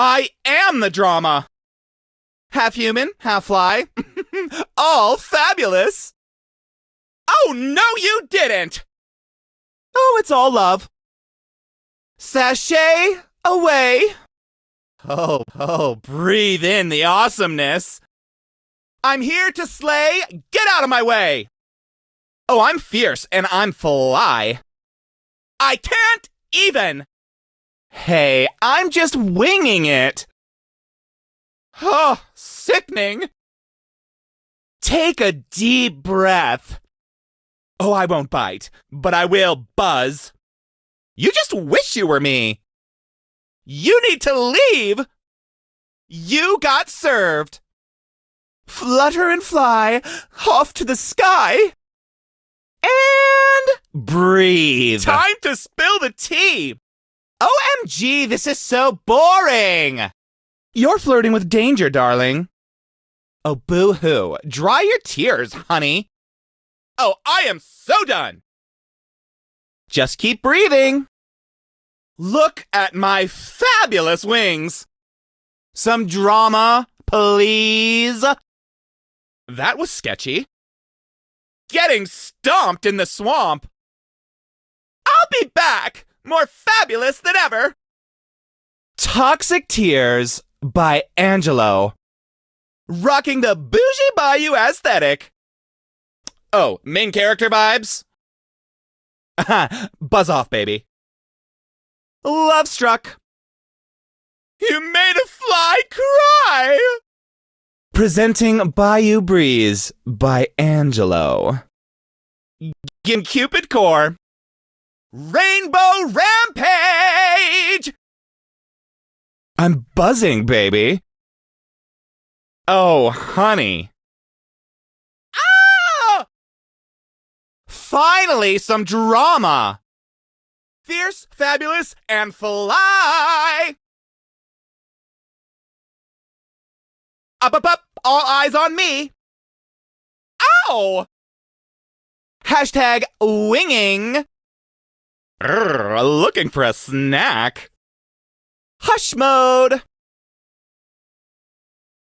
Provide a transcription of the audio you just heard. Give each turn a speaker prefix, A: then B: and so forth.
A: I am the drama. Half human, half fly. All fabulous. Oh, no, you didn't. Oh, it's all love. Sashay away. Oh, breathe in the awesomeness. I'm here to slay. Get out of my way. Oh, I'm fierce and I'm fly. I can't even. Hey, I'm just winging it. Oh, sickening. Take a deep breath. Oh, I won't bite, but I will buzz. You just wish you were me. You need to leave. You got served. Flutter and fly off to the sky. And breathe. Time to spill the tea. OMG, this is so boring. You're flirting with danger, darling. Oh, boo-hoo. Dry your tears, honey. Oh, I am so done. Just keep breathing. Look at my fabulous wings. Some drama, please. That was sketchy. Getting stomped in the swamp. I'll be back, more fabulous than ever. Toxic Tears by Angelo. Rocking the bougie bayou aesthetic. Oh, main character vibes? Buzz off, baby. Love struck. You made a fly cry! Presenting Bayou Breeze by Angelo. Gim Cupid Core. Rainbow Rampage! I'm buzzing, baby. Oh, honey. Ah! Finally, some drama. Fierce, fabulous, and fly. Up, all eyes on me. Ow! Hashtag winging. Looking for a snack. Hush mode.